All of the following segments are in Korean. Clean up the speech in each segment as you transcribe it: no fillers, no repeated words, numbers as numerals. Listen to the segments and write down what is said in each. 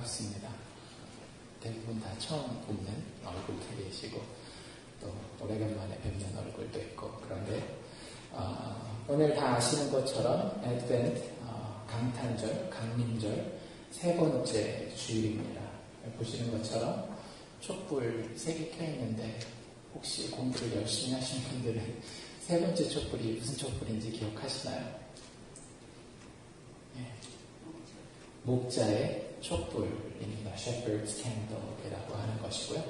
반갑습니다. 대부분 다 처음 뵙는 얼굴도 계시고 또 오래간만에 뵙는 얼굴도 있고 그런데 오늘 다 아시는 것처럼 애드벤트 강탄절, 강림절 세 번째 주일입니다. 보시는 것처럼 촛불 3개 켜있는데 혹시 공부를 열심히 하신 분들은 세 번째 촛불이 무슨 촛불인지 기억하시나요? 네. 목자의 촛불입니다. Shepherd's Candle이라고 하는 것이고요.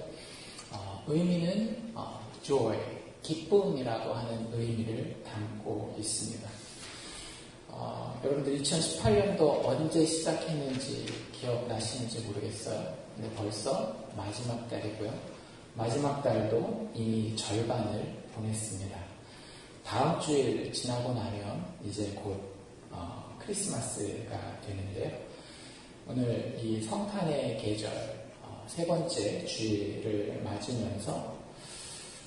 의미는 joy, 기쁨이라고 하는 의미를 담고 있습니다. 여러분들 2018년도 언제 시작했는지 기억나시는지 모르겠어요. 근데 벌써 마지막 달이고요. 마지막 달도 이미 절반을 보냈습니다. 다음 주일 지나고 나면 이제 곧 크리스마스가 되는데요. 오늘 이 성탄의 계절 세 번째 주일을 맞으면서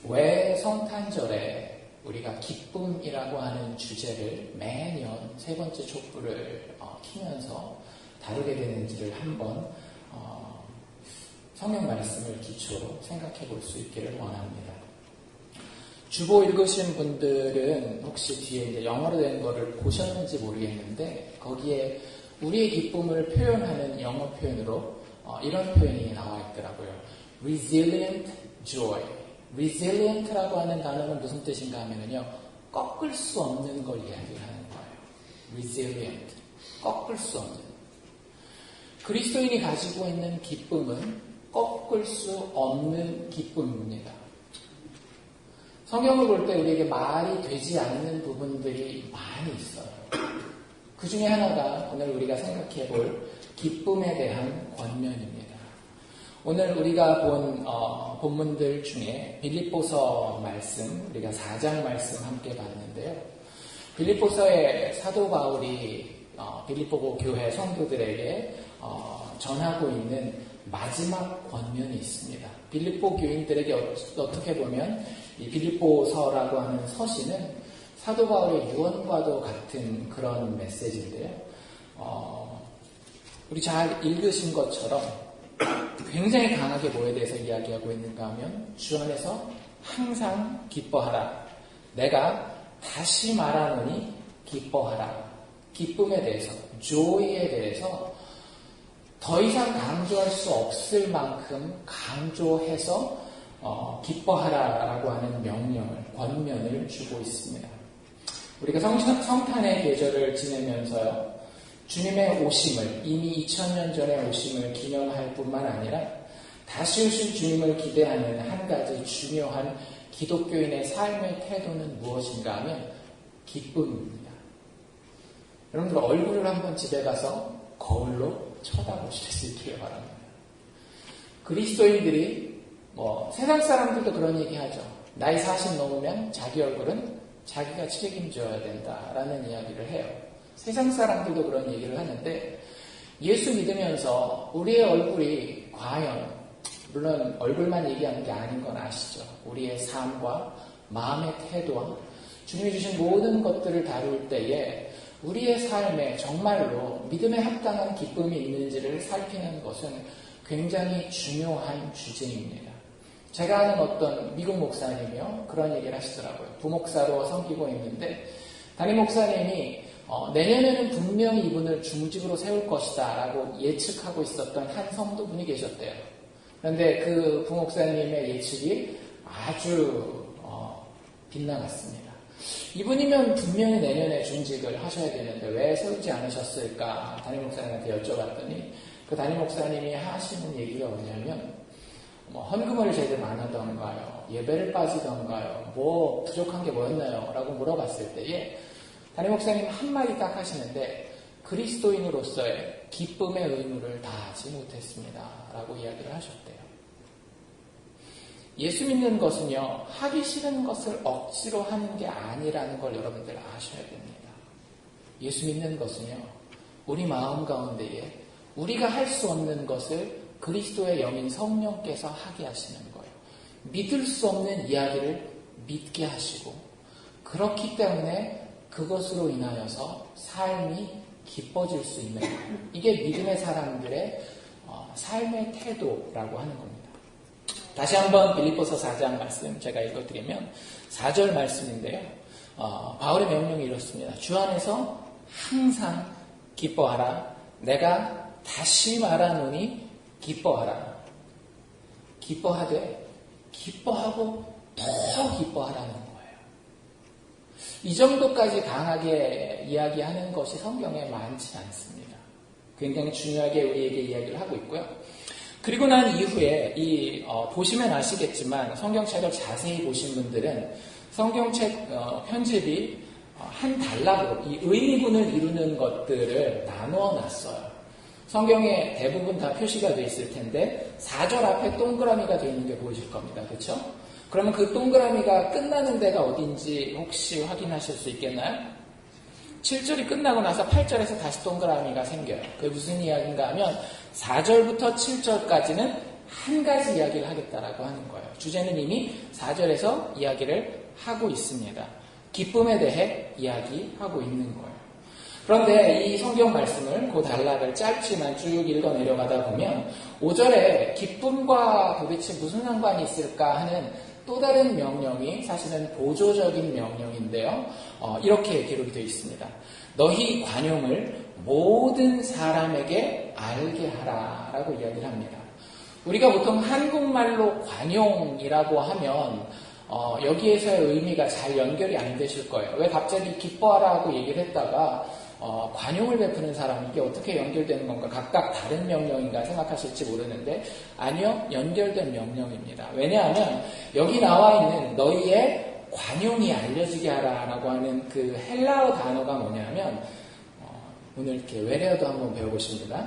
왜 성탄절에 우리가 기쁨이라고 하는 주제를 매년 세 번째 촛불을 켜면서 다루게 되는지를 한번 성경 말씀을 기초로 생각해 볼 수 있기를 원합니다. 주보 읽으신 분들은 혹시 뒤에 이제 영어로 된 거를 보셨는지 모르겠는데 거기에 우리의 기쁨을 표현하는 영어 표현으로 이런 표현이 나와 있더라고요. Resilient joy. Resilient라고 하는 단어는 무슨 뜻인가 하면요, 꺾을 수 없는 걸 이야기하는 거예요. Resilient. 꺾을 수 없는. 그리스도인이 가지고 있는 기쁨은 꺾을 수 없는 기쁨입니다. 성경을 볼 때 우리에게 말이 되지 않는 부분들이 많이 있어요. 그 중에 하나가 오늘 우리가 생각해 볼 기쁨에 대한 권면입니다. 오늘 우리가 본 본문들 중에 빌립보서 말씀, 우리가 4장 말씀 함께 봤는데요. 빌립보서의 사도 바울이 빌립보 교회 성도들에게 전하고 있는 마지막 권면이 있습니다. 빌립보 교인들에게 어떻게 보면 이 빌립보서라고 하는 서신은 사도 바울의 유언과도 같은 그런 메시지인데요. 우리 잘 읽으신 것처럼 굉장히 강하게 뭐에 대해서 이야기하고 있는가 하면 주 안에서 항상 기뻐하라. 내가 다시 말하노니 기뻐하라. 기쁨에 대해서, joy에 대해서 더 이상 강조할 수 없을 만큼 강조해서 기뻐하라라고 하는 명령을, 권면을 주고 있습니다. 우리가 성탄의 계절을 지내면서요, 주님의 오심을, 이미 2000년 전의 오심을 기념할 뿐만 아니라 다시 오실 주님을 기대하는 한 가지 중요한 기독교인의 삶의 태도는 무엇인가 하면 기쁨입니다. 여러분들 얼굴을 한번 집에 가서 거울로 쳐다보실 수 있기를 바랍니다. 그리스도인들이 세상 사람들도 그런 얘기 하죠. 나이 40 넘으면 자기 얼굴은 자기가 책임져야 된다라는 이야기를 해요. 세상 사람들도 그런 얘기를 하는데 예수 믿으면서 우리의 얼굴이 과연, 물론 얼굴만 얘기하는 게 아닌 건 아시죠? 우리의 삶과 마음의 태도와 주님이 주신 모든 것들을 다룰 때에 우리의 삶에 정말로 믿음에 합당한 기쁨이 있는지를 살피는 것은 굉장히 중요한 주제입니다. 제가 아는 어떤 미국 목사님이요, 그런 얘기를 하시더라고요. 부목사로 섬기고 있는데 담임 목사님이 내년에는 분명히 이분을 중직으로 세울 것이다 라고 예측하고 있었던 한 성도분이 계셨대요. 그런데 그 부목사님의 예측이 아주 빗나갔습니다. 이분이면 분명히 내년에 중직을 하셔야 되는데 왜 세우지 않으셨을까 담임 목사님한테 여쭤봤더니 그 담임 목사님이 하시는 얘기가 뭐냐면 헌금을 제대로 안 하던가요, 예배를 빠지던가요, 뭐 부족한 게 뭐였나요? 라고 물어봤을 때에 담임 목사님 한마디 딱 하시는데 그리스도인으로서의 기쁨의 의무를 다하지 못했습니다 라고 이야기를 하셨대요. 예수 믿는 것은요, 하기 싫은 것을 억지로 하는 게 아니라는 걸 여러분들 아셔야 됩니다. 예수 믿는 것은요, 우리 마음 가운데에 우리가 할 수 없는 것을 그리스도의 영인 성령께서 하게 하시는 거예요. 믿을 수 없는 이야기를 믿게 하시고, 그렇기 때문에 그것으로 인하여서 삶이 기뻐질 수 있는 거예요. 이게 믿음의 사람들의 삶의 태도라고 하는 겁니다. 다시 한번 빌립보서 4장 말씀 제가 읽어드리면 4절 말씀인데요. 바울의 명령이 이렇습니다. 주 안에서 항상 기뻐하라. 내가 다시 말하노니 기뻐하라. 기뻐하되 기뻐하고 더 기뻐하라는 거예요. 이 정도까지 강하게 이야기하는 것이 성경에 많지 않습니다. 굉장히 중요하게 우리에게 이야기를 하고 있고요. 그리고 난 이후에 보시면 아시겠지만 성경책을 자세히 보신 분들은 성경책 편집이 한 단락으로 이 의미분을 이루는 것들을 나누어 놨어요. 성경에 대부분 다 표시가 되어 있을 텐데 4절 앞에 동그라미가 되어 있는 게 보이실 겁니다. 그렇죠? 그러면 그 동그라미가 끝나는 데가 어딘지 혹시 확인하실 수 있겠나요? 7절이 끝나고 나서 8절에서 다시 동그라미가 생겨요. 그게 무슨 이야기인가 하면 4절부터 7절까지는 한 가지 이야기를 하겠다라고 하는 거예요. 주제는 이미 4절에서 이야기를 하고 있습니다. 기쁨에 대해 이야기하고 있는 거예요. 그런데 이 성경 말씀을 그 단락을 짧지만 쭉 읽어 내려가다 보면 5절에 기쁨과 도대체 무슨 상관이 있을까 하는 또 다른 명령이 사실은 보조적인 명령인데요. 이렇게 기록이 되어 있습니다. 너희 관용을 모든 사람에게 알게 하라 라고 이야기를 합니다. 우리가 보통 한국말로 관용이라고 하면 여기에서의 의미가 잘 연결이 안 되실 거예요. 왜 갑자기 기뻐하라고 얘기를 했다가 관용을 베푸는 사람, 이게 어떻게 연결되는 건가, 각각 다른 명령인가 생각하실지 모르는데 아니요, 연결된 명령입니다. 왜냐하면 여기 나와 있는 너희의 관용이 알려지게 하라라고 하는 그 헬라어 단어가 뭐냐면 오늘 이렇게 외래어도 한번 배워보십니다.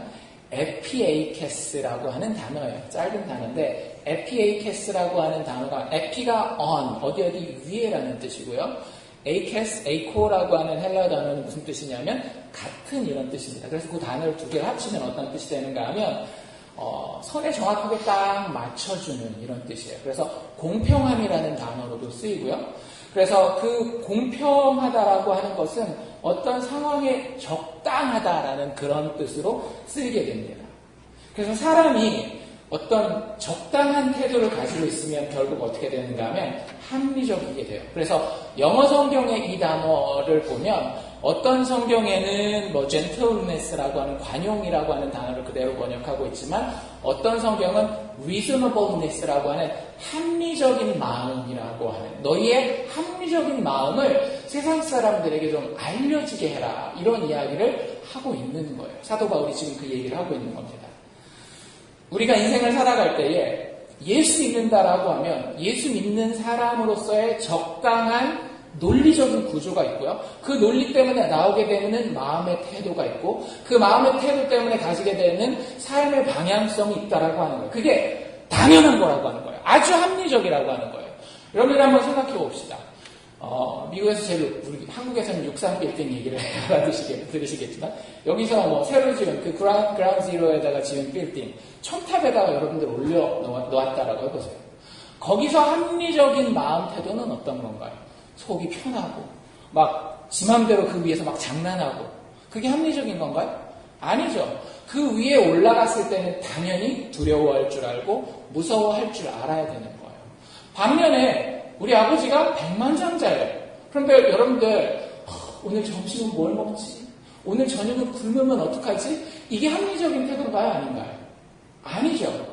에피에이케스라고 하는 단어예요. 짧은 단어인데 에피에이케스라고 하는 단어가 에피가 on, 어디 위에라는 뜻이고요. 에이케스, 에이코라고 하는 헬라어 단어는 무슨 뜻이냐면 같은 이런 뜻입니다. 그래서 그 단어를 두 개를 합치면 어떤 뜻이 되는가 하면 선에 정확하게 딱 맞춰주는 이런 뜻이에요. 그래서 공평함이라는 단어로도 쓰이고요. 그래서 그 공평하다라고 하는 것은 어떤 상황에 적당하다라는 그런 뜻으로 쓰이게 됩니다. 그래서 사람이 어떤 적당한 태도를 가지고 있으면 결국 어떻게 되는가 하면 합리적이게 돼요. 그래서 영어 성경의 이 단어를 보면 어떤 성경에는 gentleness라고 하는 관용이라고 하는 단어를 그대로 번역하고 있지만 어떤 성경은 reasonableness라고 하는 합리적인 마음이라고 하는 너희의 합리적인 마음을 세상 사람들에게 좀 알려지게 해라 이런 이야기를 하고 있는 거예요. 사도 바울이 지금 그 얘기를 하고 있는 겁니다. 우리가 인생을 살아갈 때에 예수 믿는다라고 하면 예수 믿는 사람으로서의 적당한 논리적인 구조가 있고요. 그 논리 때문에 나오게 되는 마음의 태도가 있고 그 마음의 태도 때문에 가지게 되는 삶의 방향성이 있다라고 하는 거예요. 그게 당연한 거라고 하는 거예요. 아주 합리적이라고 하는 거예요. 여러분들 한번 생각해 봅시다. 미국에서 우리 한국에서는 63 빌딩 얘기를 들으시겠지만 여기서 새로 지은 그 그라운드 지로에다가 지은 빌딩 1000탑에다가 여러분들 올려 놓았다라고 해보세요. 거기서 합리적인 마음 태도는 어떤 건가요? 속이 편하고 막 지 맘대로 그 위에서 막 장난하고 그게 합리적인 건가요? 아니죠. 그 위에 올라갔을 때는 당연히 두려워할 줄 알고 무서워할 줄 알아야 되는 거예요. 반면에 우리 아버지가 백만장자예요. 그런데 여러분들 오늘 점심은 뭘 먹지? 오늘 저녁은 굶으면 어떡하지? 이게 합리적인 태도인가요? 아닌가요? 아니죠.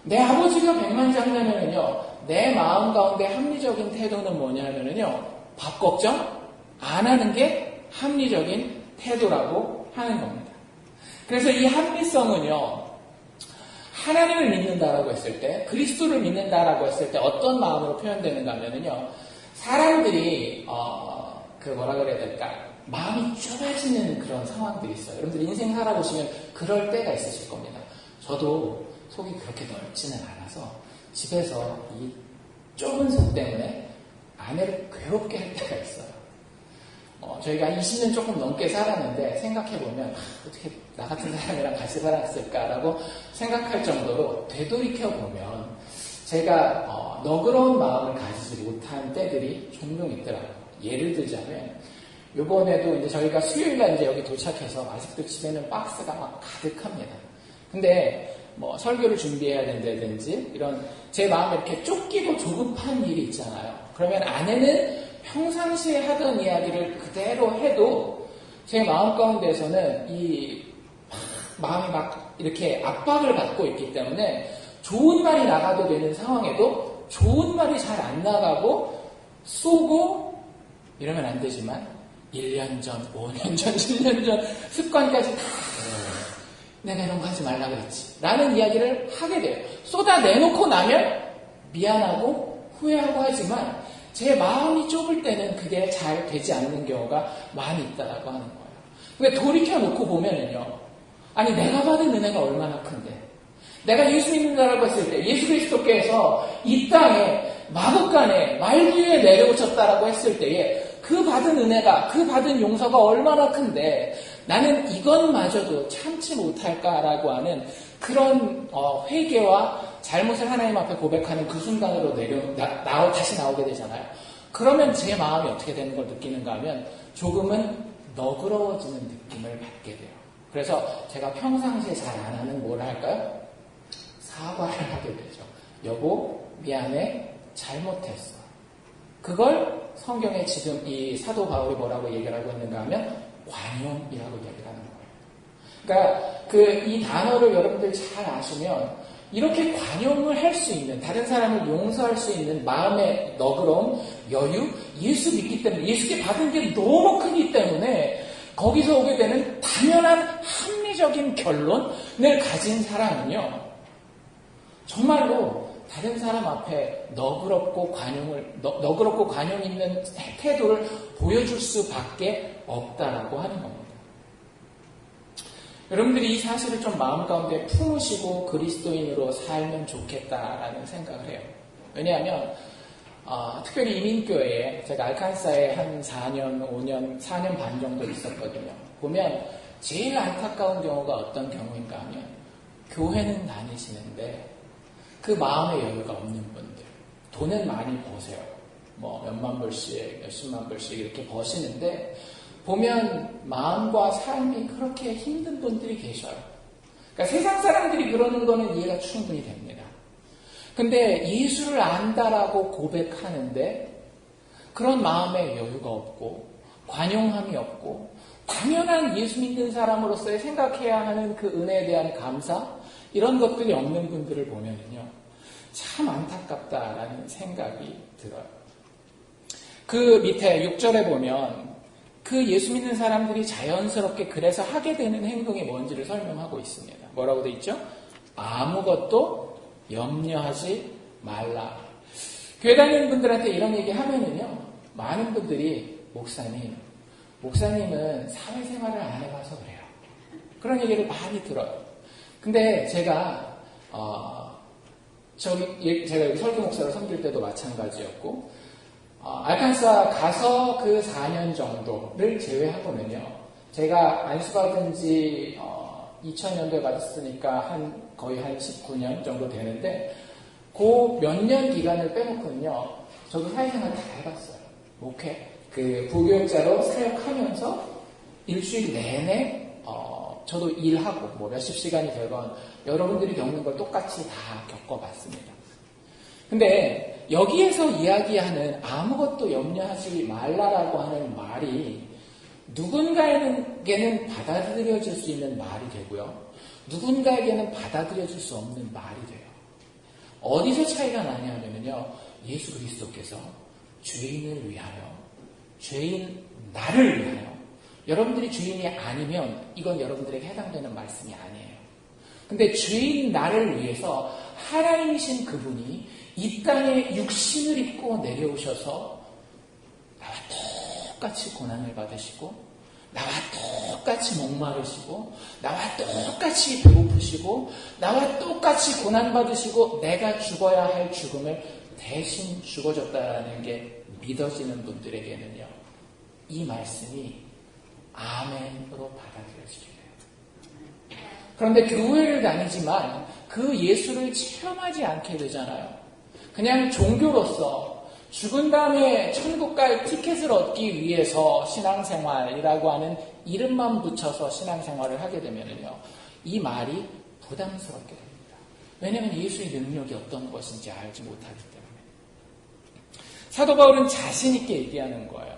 내 아버지가 백만장자면은요 내 마음 가운데 합리적인 태도는 뭐냐면은요 밥 걱정 안 하는 게 합리적인 태도라고 하는 겁니다. 그래서 이 합리성은요 하나님을 믿는다라고 했을 때, 그리스도를 믿는다라고 했을 때 어떤 마음으로 표현되는가 하면은요, 사람들이, 뭐라 그래야 될까, 마음이 좁아지는 그런 상황들이 있어요. 여러분들 인생 살아보시면 그럴 때가 있으실 겁니다. 저도 속이 그렇게 넓지는 않아서 집에서 이 좁은 속 때문에 아내를 괴롭게 할 때가 있어요. 저희가 20년 조금 넘게 살았는데 생각해보면 어떻게 나 같은 사람이랑 같이 살았을까라고 생각할 정도로 되돌이켜보면 제가 너그러운 마음을 가지지 못한 때들이 종종 있더라고요. 예를 들자면 요번에도 이제 저희가 수요일날 이제 여기 도착해서 아직도 집에는 박스가 막 가득합니다. 근데 뭐 설교를 준비해야 된다든지 이런 제 마음에 이렇게 쫓기고 조급한 일이 있잖아요. 그러면 아내는 평상시에 하던 이야기를 그대로 해도 제 마음 가운데서는 마음이 막 이렇게 압박을 받고 있기 때문에 좋은 말이 나가도 되는 상황에도 좋은 말이 잘 안 나가고 쏘고 이러면 안 되지만 1년 전, 5년 전, 10년 전 습관까지 다 내가 이런 거 하지 말라 그랬지 라는 이야기를 하게 돼요. 쏟아내놓고 나면 미안하고 후회하고 하지만 제 마음이 좁을 때는 그게 잘 되지 않는 경우가 많이 있다라고 하는 거예요. 근데 돌이켜놓고 보면은요, 아니 내가 받은 은혜가 얼마나 큰데, 내가 예수 믿는다라고 했을 때 예수 그리스도께서 이 땅에 마법간에 말기에 내려오셨다라고 했을 때에 그 받은 은혜가, 그 받은 용서가 얼마나 큰데 나는 이것마저도 참지 못할까라고 하는 그런 회개와 잘못을 하나님 앞에 고백하는 그 순간으로 다시 나오게 되잖아요. 그러면 제 마음이 어떻게 되는 걸 느끼는가 하면 조금은 너그러워지는 느낌을 받게 돼요. 그래서 제가 평상시에 잘 안 하는 뭘 할까요? 사과를 하게 되죠. 여보, 미안해, 잘못했어. 그걸 성경에 지금 이 사도 바울이 뭐라고 얘기를 하고 있는가 하면 관용이라고 얘기를 하는 거예요. 그러니까 이 단어를 여러분들 잘 아시면 이렇게 관용을 할 수 있는, 다른 사람을 용서할 수 있는 마음의 너그러움, 여유, 예수 믿기 때문에, 예수께 받은 게 너무 크기 때문에 거기서 오게 되는 당연한 합리적인 결론을 가진 사람은요, 정말로 다른 사람 앞에 너그럽고 관용 있는 태도를 보여줄 수밖에 없다라고 하는 겁니다. 여러분들이 이 사실을 좀 마음 가운데 품으시고 그리스도인으로 살면 좋겠다라는 생각을 해요. 왜냐하면 특별히 이민교회에 제가 알칸사에 한 4년 반 정도 있었거든요. 보면 제일 안타까운 경우가 어떤 경우인가 하면 교회는 다니시는데 그 마음의 여유가 없는 분들, 돈은 많이 버세요. 뭐 몇만 불씩, 몇십만 불씩 이렇게 버시는데 보면 마음과 삶이 그렇게 힘든 분들이 계셔요. 그러니까 세상 사람들이 그러는 거는 이해가 충분히 됩니다. 근데 예수를 안다라고 고백하는데 그런 마음의 여유가 없고 관용함이 없고 당연한 예수 믿는 사람으로서의 생각해야 하는 그 은혜에 대한 감사, 이런 것들이 없는 분들을 보면은요, 참 안타깝다라는 생각이 들어요. 그 밑에 6절에 보면 그 예수 믿는 사람들이 자연스럽게 그래서 하게 되는 행동이 뭔지를 설명하고 있습니다. 뭐라고 돼 있죠? 아무것도 염려하지 말라. 교회 다니는 분들한테 이런 얘기 하면은요, 많은 분들이 목사님은 사회생활을 안 해봐서 그래요. 그런 얘기를 많이 들어요. 근데 제가 제가 여기 설교 목사로 섬길 때도 마찬가지였고, 알칸사 가서 그 4년 정도를 제외하고는요, 제가 안수받은 지 2000년도에 받았으니까 거의 한 19년 정도 되는데, 그 몇 년 기간을 빼놓고는요, 저도 사회생활 다 해봤어요. 목회, 그 부교육자로 사역하면서 일주일 내내 저도 일하고 뭐 몇십 시간이 되건 여러분들이 겪는 걸 똑같이 다 겪어봤습니다. 근데 여기에서 이야기하는 아무것도 염려하지 말라라고 하는 말이 누군가에게는 받아들여질 수 있는 말이 되고요, 누군가에게는 받아들여질 수 없는 말이 돼요. 어디서 차이가 나냐면요, 예수 그리스도께서 죄인을 위하여, 죄인 나를 위하여, 여러분들이 죄인이 아니면 이건 여러분들에게 해당되는 말씀이 아니에요. 근데 죄인 나를 위해서 하나님이신 그분이 이 땅에 육신을 입고 내려오셔서 나와 똑같이 고난을 받으시고, 나와 똑같이 목마르시고, 나와 똑같이 배고프시고, 나와 똑같이 고난받으시고, 내가 죽어야 할 죽음을 대신 죽어줬다라는 게 믿어지는 분들에게는요, 이 말씀이 아멘으로 받아들여지게 돼요. 그런데 교회를 다니지만 그 예수를 체험하지 않게 되잖아요. 그냥 종교로서 죽은 다음에 천국 갈 티켓을 얻기 위해서 신앙생활이라고 하는 이름만 붙여서 신앙생활을 하게 되면요, 이 말이 부담스럽게 됩니다. 왜냐하면 예수의 능력이 어떤 것인지 알지 못하기 때문에. 사도 바울은 자신 있게 얘기하는 거예요.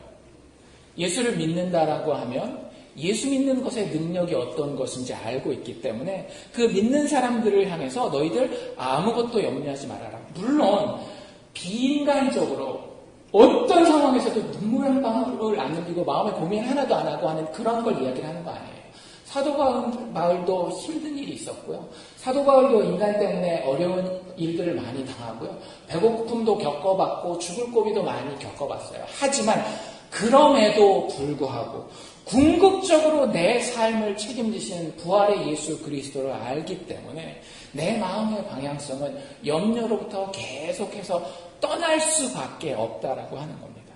예수를 믿는다라고 하면 예수 믿는 것의 능력이 어떤 것인지 알고 있기 때문에 그 믿는 사람들을 향해서 너희들 아무것도 염려하지 말아라. 물론 비인간적으로 어떤 상황에서도 눈물 한 방울을 안 흘리고 마음에 고민 하나도 안 하고 하는 그런 걸 이야기를 하는 거 아니에요. 사도 바울도 힘든 일이 있었고요. 사도 바울도 인간 때문에 어려운 일들을 많이 당하고요. 배고픔도 겪어봤고 죽을 고비도 많이 겪어봤어요. 하지만 그럼에도 불구하고 궁극적으로 내 삶을 책임지시는 부활의 예수 그리스도를 알기 때문에 내 마음의 방향성은 염려로부터 계속해서 떠날 수밖에 없다라고 하는 겁니다.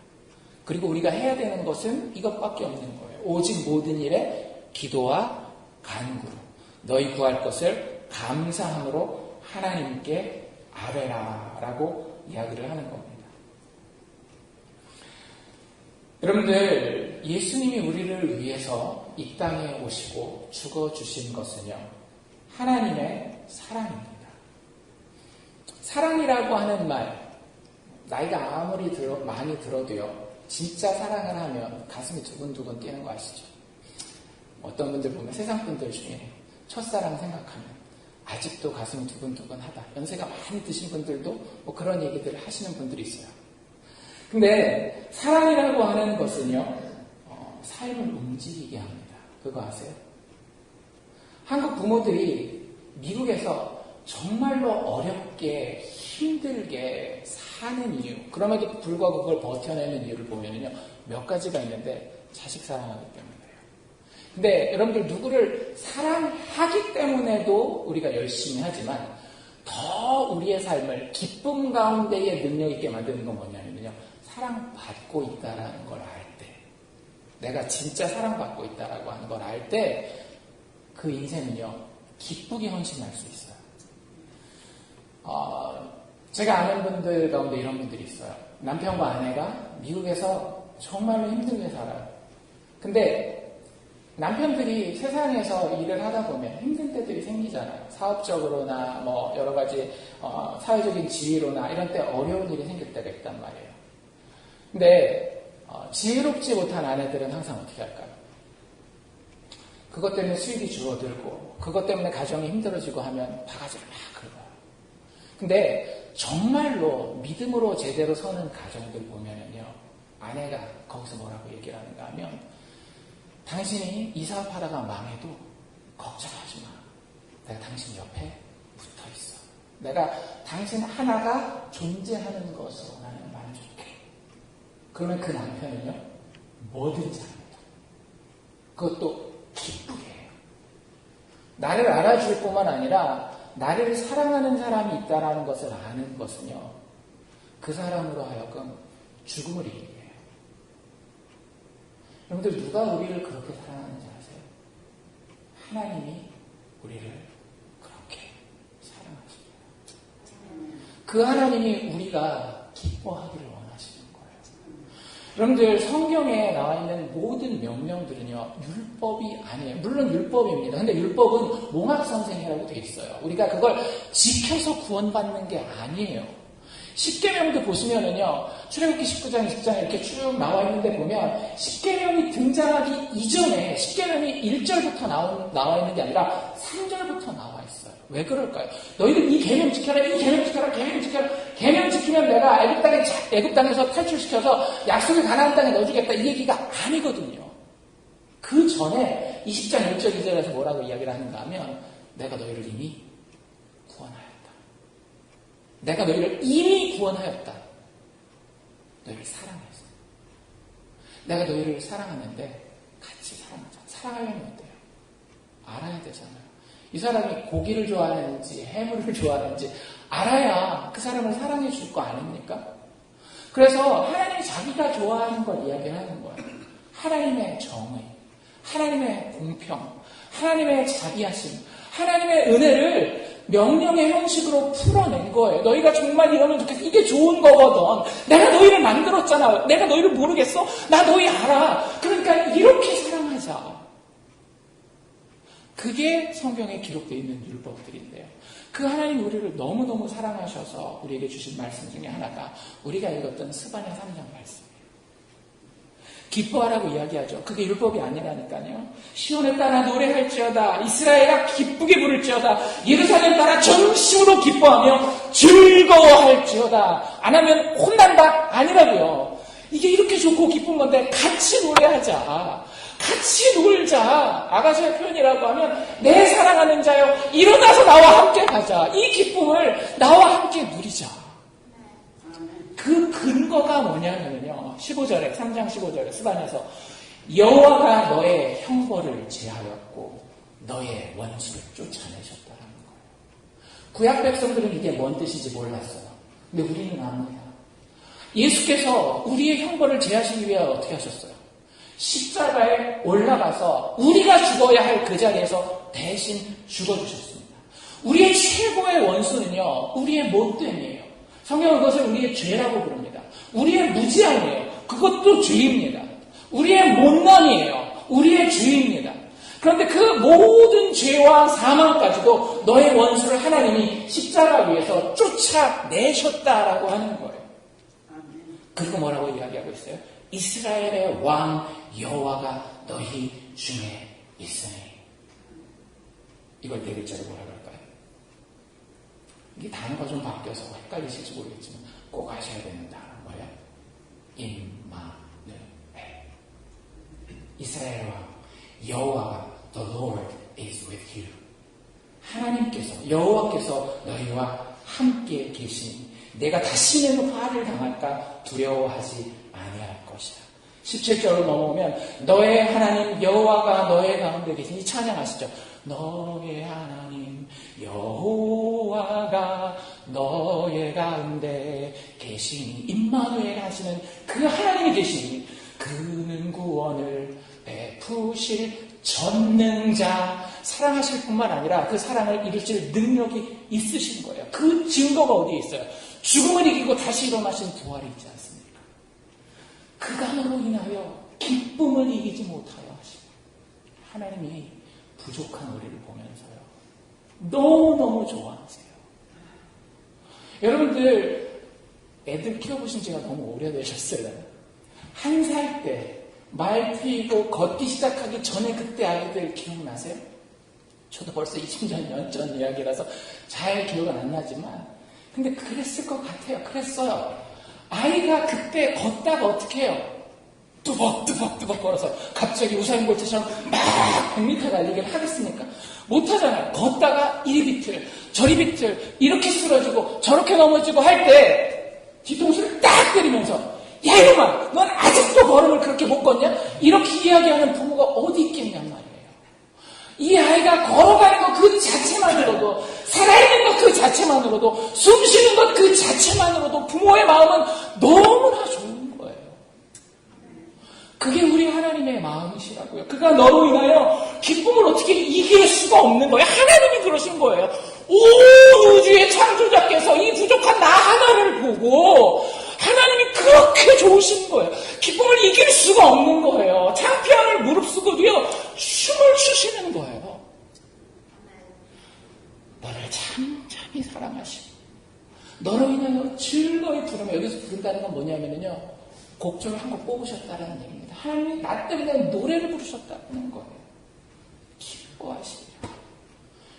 그리고 우리가 해야 되는 것은 이것밖에 없는 거예요. 오직 모든 일에 기도와 간구로 너희 구할 것을 감사함으로 하나님께 아뢰라라고 이야기를 하는 겁니다. 여러분들, 예수님이 우리를 위해서 이 땅에 오시고 죽어주신 것은요, 하나님의 사랑입니다. 사랑이라고 하는 말, 나이가 아무리 많이 들어도요, 진짜 사랑을 하면 가슴이 두근두근 뛰는 거 아시죠? 어떤 분들 보면 세상 분들 중에 첫사랑 생각하면 아직도 가슴이 두근두근하다. 연세가 많이 드신 분들도 뭐 그런 얘기들을 하시는 분들이 있어요. 근데 사랑이라고 하는 것은요, 삶을 움직이게 합니다. 그거 아세요? 한국 부모들이 미국에서 정말로 어렵게 힘들게 사는 이유, 그럼에도 불구하고 그걸 버텨내는 이유를 보면요, 몇 가지가 있는데 자식 사랑하기 때문이에요. 근데 여러분들 누구를 사랑하기 때문에도 우리가 열심히 하지만 더 우리의 삶을 기쁨 가운데에 능력 있게 만드는 건 뭐냐면요, 사랑받고 있다라는 걸 알 때, 내가 진짜 사랑받고 있다라고 하는 걸 알 때 그 인생은요, 기쁘게 헌신할 수 있어요. 제가 아는 분들 가운데 이런 분들이 있어요. 남편과 아내가 미국에서 정말로 힘들게 살아요. 근데 남편들이 세상에서 일을 하다 보면 힘든 때들이 생기잖아요. 사업적으로나 뭐 여러 가지 사회적인 지위로나 이런 때 어려운 일이 생길 때가 있단 말이에요. 근데 지혜롭지 못한 아내들은 항상 어떻게 할까요? 그것 때문에 수입이 줄어들고 그것 때문에 가정이 힘들어지고 하면 바가지를 막 긁어요. 근데 정말로 믿음으로 제대로 서는 가정들 보면은요, 아내가 거기서 뭐라고 얘기를 하는가 하면, 당신이 이 사업하다가 망해도 걱정하지 마. 내가 당신 옆에 붙어 있어. 내가 당신 하나가 존재하는 것으로 나는 만족해. 그러면 그 남편은요, 뭐든지 합니다. 그것도 기쁘게 해요. 나를 알아줄 뿐만 아니라 나를 사랑하는 사람이 있다는 것을 아는 것은요, 그 사람으로 하여금 죽음을 이기게 해요. 여러분들, 누가 우리를 그렇게 사랑하는지 아세요? 하나님이 우리를 그렇게 사랑하십니다. 그 하나님이 우리가 기뻐하기를 원하시는 거예요. 여러분들, 성경에 나와 있는 모든 명령들은요, 율법이 아니에요. 물론 율법입니다. 근데 율법은 몽학선생이라고 되어 있어요. 우리가 그걸 지켜서 구원받는 게 아니에요. 십계명도 보시면은요, 출애굽기 19장, 20장에 이렇게 쭉 나와 있는데 보면, 십계명이 등장하기 이전에 십계명이 1절부터 나와 있는 게 아니라 3절부터 나와 있어요. 왜 그럴까요? 너희들 이 계명 지켜라, 이 계명 지켜라, 계명 지켜라. 계명 지키면 내가 애굽 땅에서 탈출시켜서 약속의 가나안 땅에 넣어주겠다, 이 얘기가 아니거든요. 그 전에 20장 1절 2절에서 뭐라고 이야기를 하는가 하면, 내가 너희를 이미 구원하였다. 내가 너희를 이미 구원하였다. 너희를 사랑했어. 내가 너희를 사랑하는데 같이 사랑하자. 사랑하려면 어때요? 알아야 되잖아요. 이 사람이 고기를 좋아하는지 해물을 좋아하는지 알아야 그 사람을 사랑해 줄 거 아닙니까? 그래서 하나님이 자기가 좋아하는 걸 이야기하는 거예요. 하나님의 정의, 하나님의 공평, 하나님의 자비하심, 하나님의 은혜를 명령의 형식으로 풀어낸 거예요. 너희가 정말 이러면 좋겠어. 이게 좋은 거거든. 내가 너희를 만들었잖아. 내가 너희를 모르겠어? 나 너희 알아. 그러니까 이렇게 사랑하자. 그게 성경에 기록되어 있는 율법들인데요. 그 하나님 우리를 너무너무 사랑하셔서 우리에게 주신 말씀 중에 하나가 우리가 읽었던 스바냐 3장 말씀이에요. 기뻐하라고 이야기하죠. 그게 율법이 아니라니까요. 시온에 따라 노래할지어다. 이스라엘아 기쁘게 부를지어다. 예루살렘 따라 전심으로 기뻐하며 즐거워할지어다. 안 하면 혼난다? 아니라고요. 이게 이렇게 좋고 기쁜 건데 같이 노래하자. 같이 놀자. 아가서의 표현이라고 하면 내 사랑하는 자여 일어나서 나와 함께 가자. 이 기쁨을 나와 함께 누리자. 그 근거가 뭐냐면요. 15절에 3장 15절에 스바냐서 여호와가 너의 형벌을 제하였고 너의 원수를 쫓아내셨다라는 거예요. 구약 백성들은 이게 뭔 뜻인지 몰랐어요. 근데 우리는 압니다. 예수께서 우리의 형벌을 제하시기 위해 어떻게 하셨어요? 십자가에 올라가서 우리가 죽어야 할 그 자리에서 대신 죽어주셨습니다. 우리의 최고의 원수는요, 우리의 못됨이에요. 성경은 그것을 우리의 죄라고 부릅니다. 우리의 무지함이에요. 그것도 죄입니다. 우리의 못난이에요. 우리의 죄입니다. 그런데 그 모든 죄와 사망까지도 너의 원수를 하나님이 십자가 위에서 쫓아내셨다라고 하는 거예요. 그리고 뭐라고 이야기하고 있어요? 이스라엘의 왕 여호와가 너희 중에 있으니. 이걸 네 글자로 뭐라 그럴까요? 이게 단어가 좀 바뀌어서 헷갈리실지 모르겠지만 꼭 아셔야 되는 단어 뭐예요? 임마누엘. 이스라엘 왕 여호와가 The Lord is with you. 하나님께서 여호와께서 너희와 함께 계시니 내가 다시는 화를 당할까 두려워하지 아니할 것이다. 17절로 넘어오면 너의 하나님 여호와가 너의 가운데 계시니 찬양하시죠. 너의 하나님 여호와가 너의 가운데 계시니 임마누엘 하시는 그 하나님이 계시니 그는 구원을 베푸실 전능자, 사랑하실 뿐만 아니라 그 사랑을 이루실 능력이 있으신 거예요. 그 증거가 어디에 있어요? 죽음을 이기고 다시 일어나신 부활이 있지 않습니까? 그가 너로 인하여 기쁨을 이기지 못하여 하시고 하나님이 부족한 우리를 보면서요 너무너무 좋아하세요. 여러분들 애들 키워보신 지가 너무 오래되셨어요. 1살 때 말 트이고 걷기 시작하기 전에 그때 아이들 기억나세요? 저도 벌써 20년 전 이야기라서 잘 기억은 안 나지만 근데 그랬을 것 같아요. 그랬어요. 아이가 그때 걷다가 어떻게 해요? 뚜벅뚜벅뚜벅 걸어서 갑자기 우사인 볼트처럼 막 100m 달리기를 하겠습니까? 못하잖아요. 걷다가 이리 비틀 저리 비틀 이렇게 쓰러지고 저렇게 넘어지고 할 때 뒤통수를 딱 때리면서 야 이놈아 넌 아직도 걸음을 그렇게 못 걷냐? 이렇게 이야기하는 부모가 어디 있겠냔 말이에요. 이 아이가 걸어가는 것 그 자체만으로도 살아있는 것 그 자체만으로도 숨 쉬는 것 그 자체만으로도 부모의 마음은 너무나 좋은 거예요. 그게 우리 하나님의 마음이시라고요. 그가 너로 인하여 기쁨을 어떻게 이길 수가 없는 거예요. 하나님이 그러신 거예요. 온 우주의 창조자께서 이 부족한 나 하나를 보고 하나님이 그렇게 좋으신 거예요. 기쁨을 이길 수가 없는 거예요. 창피함을 무릅쓰고도요 춤을 추시는 거예요. 너를 참참히 사랑하시고 너로 인하여 즐거이 부르며 여기서 부른다는 건 뭐냐면요 곡조를 한 곡 뽑으셨다는 얘기입니다. 하나님이 나 때문에 노래를 부르셨다는 거예요. 기뻐하시리라.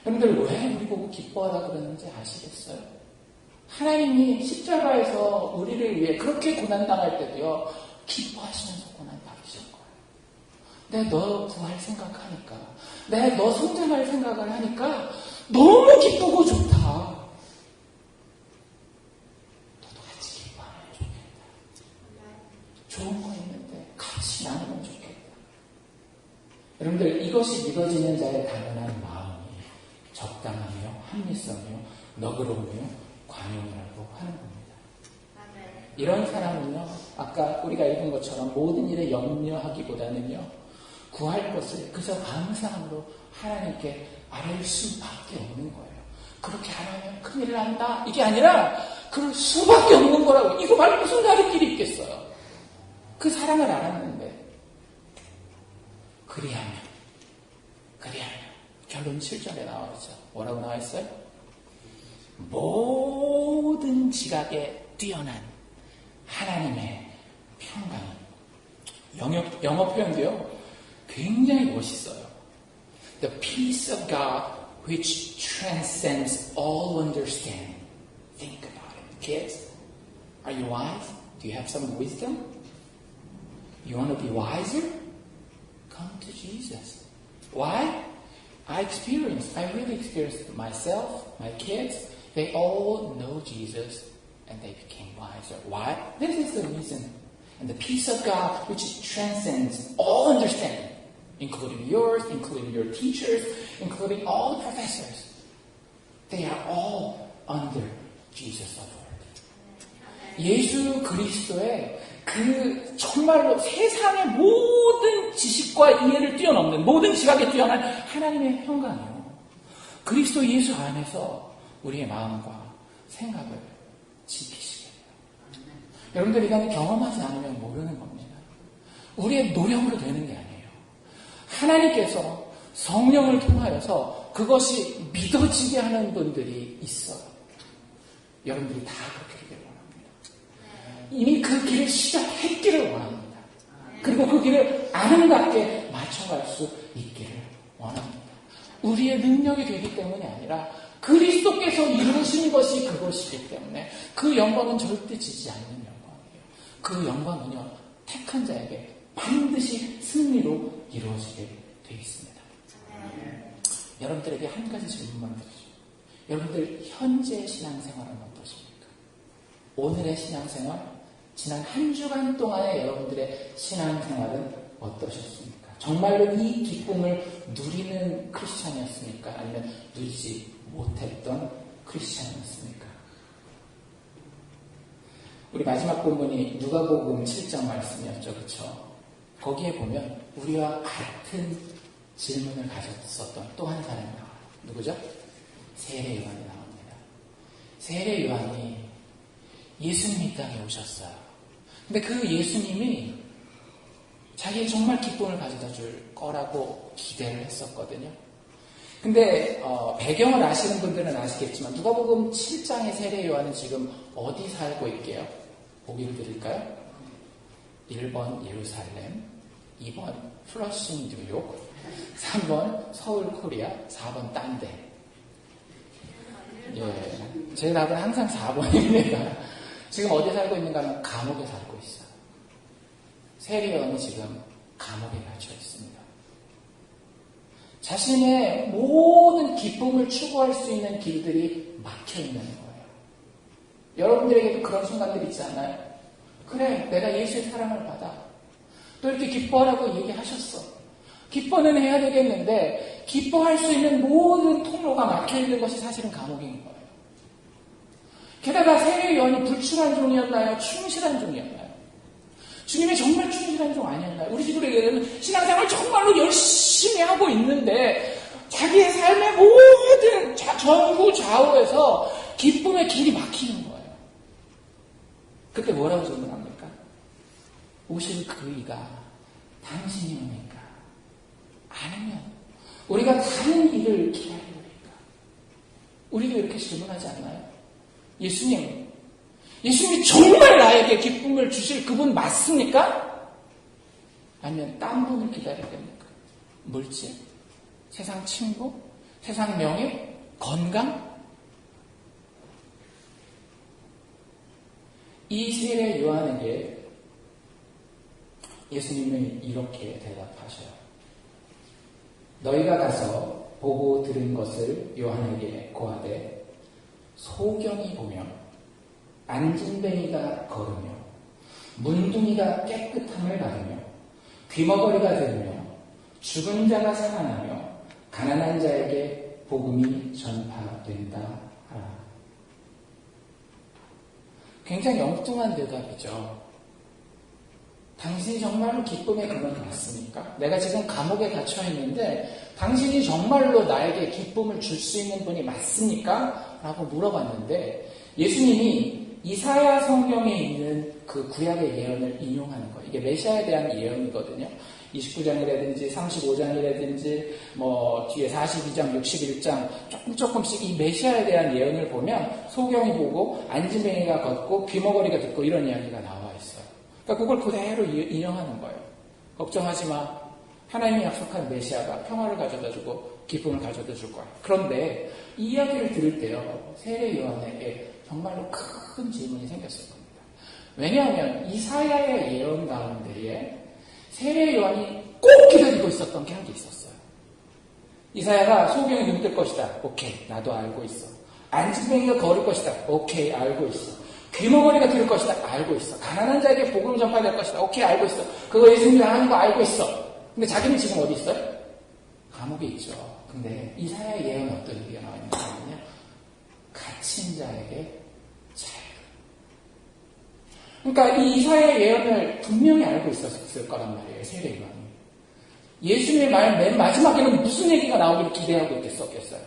여러분들 왜 우리 보고 기뻐하라 그러는지 아시겠어요? 하나님이 십자가에서 우리를 위해 그렇게 고난당할 때도요 기뻐하시면서 고난받으신 거예요. 내가 너 구할 생각하니까 내가 너 성장할 생각을 하니까 너무 기쁘고 좋다. 너도 같이 기뻐하면 좋겠다. 좋은 거 있는데 같이 나누면 좋겠다. 여러분들 이것이 믿어지는 자의 당연한 마음이 적당하며 합리성이며 너그러우며 관용이라고 하는 겁니다. 이런 사람은요 아까 우리가 읽은 것처럼 모든 일에 염려하기보다는요 구할 것을 그저 감사함으로 하나님께 아뢰일 수밖에 없는 거예요. 그렇게 안 하면 큰일 난다 이게 아니라 그럴 수밖에 없는 거라고. 이거 말고 무슨 다른 길이 있겠어요. 그 사랑을 알았는데 그리하면 결론 7절에 나와 있죠. 뭐라고 나와 있어요? 모든 지각에 뛰어난 하나님의 평강. 영어 표현도요, 굉장히 멋있어요. The peace of God which transcends all understanding. Think about it. Kids, are you wise? Do you have some wisdom? You want to be wiser? Come to Jesus. Why? I really experienced it myself, my kids. They all know Jesus and they became wiser. Why? This is the reason. And the peace of God which transcends all understanding, including yours, including your teachers, including all the professors. They are all under Jesus the Lord. 예수 그리스도의 그 정말로 세상의 모든 지식과 이해를 뛰어넘는, 모든 지각에 뛰어난 하나님의 평강이요. 그리스도 예수 안에서 우리의 마음과 생각을 지키시게 돼요. 여러분들 이건 경험하지 않으면 모르는 겁니다. 우리의 노력으로 되는 게 아니에요. 하나님께서 성령을 통하여서 그것이 믿어지게 하는 분들이 있어요. 여러분들이 다 그렇게 되기를 원합니다. 이미 그 길을 시작했기를 원합니다. 그리고 그 길을 아름답게 맞춰갈 수 있기를 원합니다. 우리의 능력이 되기 때문이 아니라 그리스도께서 이루신 것이 그것이기 때문에 그 영광은 절대 지지 않는 영광이에요. 그 영광은요, 택한 자에게 반드시 승리로 이루어지게 되어 있습니다. 여러분들에게 한 가지 질문만 드리죠. 여러분들 현재 신앙생활은 어떠십니까? 오늘의 신앙생활, 지난 한 주간 동안의 여러분들의 신앙생활은 어떠셨습니까? 정말로 이 기쁨을 누리는 크리스찬이었습니까? 아니면 누리지 못했던 크리스찬이었습니까? 우리 마지막 본문이 누가복음 7장 말씀이었죠. 그렇죠? 거기에 보면 우리와 같은 질문을 가졌었던 또 한 사람이 나와요. 누구죠? 세례 요한이 나옵니다. 세례 요한이 예수님이 이 땅에 오셨어요. 근데 그 예수님이 자기의 정말 기쁨을 가져다 줄 거라고 기대를 했었거든요. 근데 배경을 아시는 분들은 아시겠지만 누가복음 7장의 세례 요한은 지금 어디 살고 있게요? 보기를 드릴까요? 1번 예루살렘, 2번 플러싱 뉴욕, 3번 서울 코리아, 4번 딴데. 예, 제 답은 항상 4번입니다. 지금 어디 살고 있는가 하면 감옥에 살고 있어요. 세례요한이 지금 감옥에 갇혀 있습니다. 자신의 모든 기쁨을 추구할 수 있는 길들이 막혀 있는 거예요. 여러분들에게도 그런 순간들 있지 않나요? 그래, 내가 예수의 사랑을 받아. 또 이렇게 기뻐하라고 얘기하셨어. 기뻐는 해야 되겠는데 기뻐할 수 있는 모든 통로가 막혀 있는 것이 사실은 감옥인 거예요. 게다가 세례 요한이 불출한 종이었나요? 충실한 종이었나요? 주님이 정말 충실한 종 아니었나요? 우리 집으로 얘기하면 신앙생활 정말로 열심히 하고 있는데 자기의 삶의 모든 전후 좌우에서 기쁨의 길이 막히는 거예요. 그때 뭐라고 질문합니까? 오실 그이가 당신이 옵니까? 아니면 우리가 다른 일을 기다리니까. 우리도 이렇게 질문하지 않나요? 예수님이 정말 나에게 기쁨을 주실 그분 맞습니까? 아니면 딴 분을 기다려야 됩니까? 물질? 세상 친구? 세상 명예? 건강? 이 세례 요한에게 예수님은 이렇게 대답하셔요. 너희가 가서 보고 들은 것을 요한에게 고하되 소경이 보며 안진뱅이가 걸으며 문둥이가 깨끗함을 받으며 귀머거리가 들으며 죽은 자가 살아나며 가난한 자에게 복음이 전파된다 하라. 굉장히 엉뚱한 대답이죠. 당신이 정말로 기쁨의 근원이 맞습니까? 내가 지금 감옥에 갇혀 있는데 당신이 정말로 나에게 기쁨을 줄 수 있는 분이 맞습니까? 라고 물어봤는데 예수님이 이사야 성경에 있는 그 구약의 예언을 인용하는 거예요. 이게 메시아에 대한 예언이거든요. 29장이라든지 35장이라든지 뭐 뒤에 42장, 61장 조금씩 이 메시아에 대한 예언을 보면 소경이 보고 안지뱅이가 걷고 귀머거리가 듣고 이런 이야기가 나와 있어요. 그러니까 그걸 그대로 인용하는 거예요. 걱정하지 마. 하나님이 약속한 메시아가 평화를 가져다주고 기쁨을 가져다줄 거야. 그런데 이 이야기를 들을 때요, 세례 요한에게 정말로 큰 질문이 생겼을 겁니다. 왜냐하면 이사야의 예언 가운데에 세례 요한이 꼭 기다리고 있었던 게 한 게 있었어요. 이사야가 소경이 눈뜰 것이다. 오케이, 나도 알고 있어. 안지뱅이가 걸을 것이다. 오케이, 알고 있어. 귀머거리가 들을 것이다. 알고 있어. 가난한 자에게 복음을 전파될 것이다. 오케이, 알고 있어. 그거 예수님이 하는 거 알고 있어. 근데 자기는 지금 어디 있어요? 감옥에 있죠. 근데 이사야의 예언은 어떤 얘기가 나와 있냐면요, 갇힌 자에게 자유. 그러니까 이 이사야의 예언을 분명히 알고 있었을 거란 말이에요, 세례 요한이. 예수님의 말 맨 마지막에는 무슨 얘기가 나오기를 기대하고 있겠어요?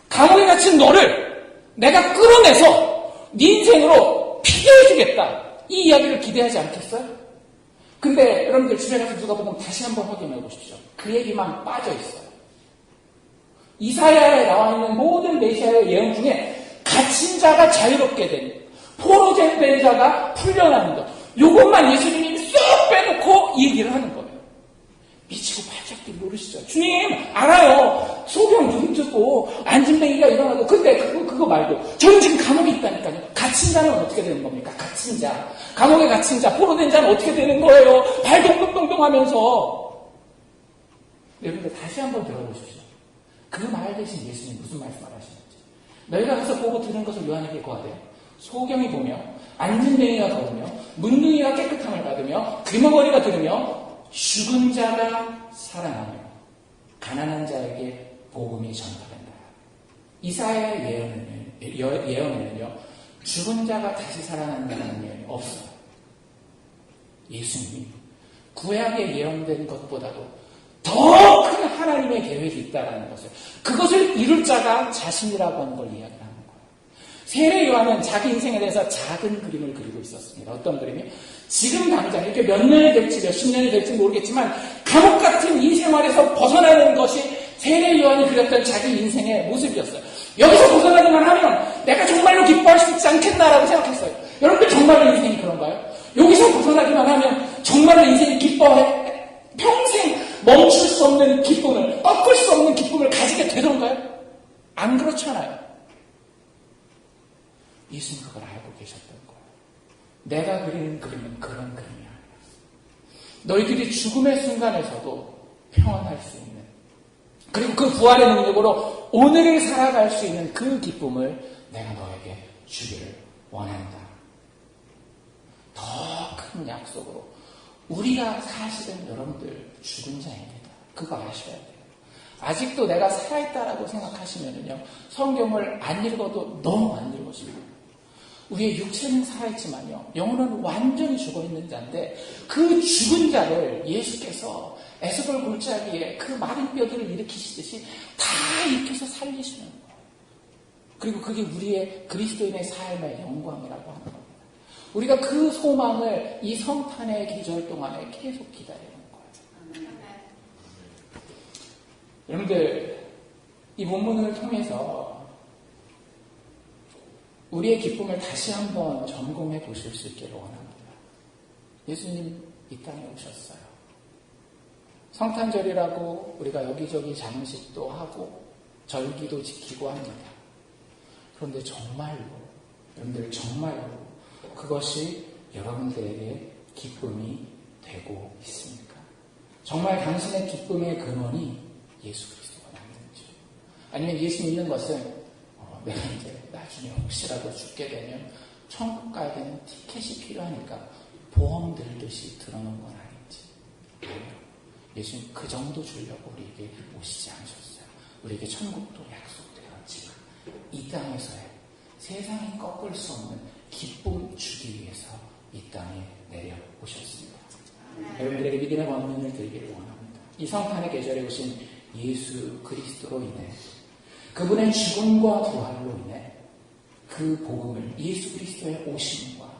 감옥에 갇힌 너를 내가 끌어내서 네 인생으로 피겨해주겠다. 이 이야기를 기대하지 않겠어요? 근데 여러분들 집에 가서 누가 보면 다시 한번 확인해 보십시오. 그 얘기만 빠져 있어요. 이사야에 나와 있는 모든 메시아의 예언 중에 갇힌 자가 자유롭게 되는, 포로된 자가 풀려나는 것, 이것만 예수님이 쏙 빼놓고 얘기를 하는 거예요. 미치고 팔짝 뛰고 노르시죠. 주님, 알아요. 소경 눈 뜨고 안진뱅이가 일어나고, 근데 그거 말고 저는 지금 감옥에 있다니까요. 갇힌 자는 어떻게 되는 겁니까? 갇힌 자, 감옥에 갇힌 자, 포로된 자는 어떻게 되는 거예요? 발 동동동동 하면서. 여러분들 다시 한번 들어보십시오. 그 말 대신 예수님 무슨 말씀을 하시는지. 너희가 가서 보고 들은 것을 요한에게 고하되, 소경이 보며 안진뱅이가 걸으며 문둥이가 깨끗함을 받으며 귀머거리가 들으며 죽은 자가 살아나며 가난한 자에게 복음이 전파된다. 이사야의 예언에는요, 죽은 자가 다시 살아난다는 예언이 없어요. 예수님이 구약에 예언된 것보다도 더 큰 하나님의 계획이 있다는 것을, 그것을 이룰 자가 자신이라고 하는 걸 이야기하는 거예요. 세례 요한은 자기 인생에 대해서 작은 그림을 그리고 있었습니다. 어떤 그림이요? 지금 당장 이렇게 몇 년이 될지 몇십 년이 될지 모르겠지만 감옥 같은 이 생활에서 벗어나는 것이 세례 요한이 그렸던 자기 인생의 모습이었어요. 여기서 벗어나기만 하면 내가 정말로 기뻐할 수 있지 않겠나라고 생각했어요. 여러분들 정말로 인생이 그런가요? 여기서 벗어나기만 하면 정말로 인생이 기뻐해, 평생 멈출 수 없는 기쁨을, 꺾을 수 없는 기쁨을 가지게 되던가요? 안 그렇잖아요. 예수님 그걸 알고 계셨던 거예요. 내가 그리는 그림은 그런 그림이 아니야. 너희들이 죽음의 순간에서도 평안할 수 있는, 그리고 그 부활의 능력으로 오늘을 살아갈 수 있는 그 기쁨을 내가 너에게 주기를 원한다. 더 큰 약속으로 우리가 사실은 여러분들 죽은 자입니다. 그거 아셔야 돼요. 아직도 내가 살아있다라고 생각하시면요, 성경을 안 읽어도 너무 안 읽으십니다. 우리의 육체는 살아있지만요, 영혼은 완전히 죽어있는 자인데, 그 죽은 자를 예수께서 에스겔 골짜기에 그 마른 뼈들을 일으키시듯이 다 일으켜서 살리시는 거예요. 그리고 그게 우리의 그리스도인의 삶의 영광이라고 하는 겁니다. 우리가 그 소망을 이 성탄의 계절 동안에 계속 기다리는 거예요. 여러분들, 이 본문을 통해서 우리의 기쁨을 다시 한번 점검해 보실 수 있기를 원합니다. 예수님 이 땅에 오셨어요. 성탄절이라고 우리가 여기저기 장식도 하고 절기도 지키고 합니다. 그런데 정말로, 여러분들 정말로 그것이 여러분들에게 기쁨이 되고 있습니까? 정말 당신의 기쁨의 근원이 예수 그리스도가 맞는지, 아니면 예수 믿는 것은 내가 이제 나중에 혹시라도 죽게 되면 천국 가야 되는 티켓이 필요하니까 보험 들듯이 들어놓은 건 아닌지. 아니요. 예수님 그 정도 주려고 우리에게 오시지 않으셨어요. 우리에게 천국도 약속되었지만 이 땅에서의 세상이 꺾을 수 없는 기쁨 주기 위해서 이 땅에 내려오셨습니다. 여러분들에게 믿음의 권면을 드리기를 원합니다. 이 성탄의 계절에 오신 예수 그리스도로 인해, 그분의 죽음과 부활로 인해 그 복음을, 예수 그리스도의 오심과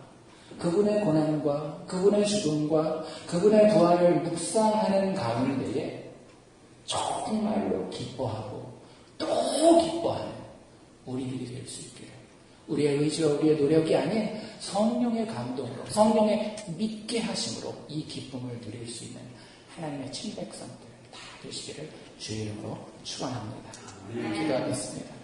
그분의 고난과 그분의 죽음과 그분의 부활을 묵상하는 가운데에 정말로 기뻐하고 또 기뻐하는 우리들이 될 수 있기를, 우리의 의지와 우리의 노력이 아닌 성령의 감동으로, 성령의 믿게 하심으로 이 기쁨을 누릴 수 있는 하나님의 친백성들 다 되시기를 주의 이름으로 축원합니다. 기도하겠습니다.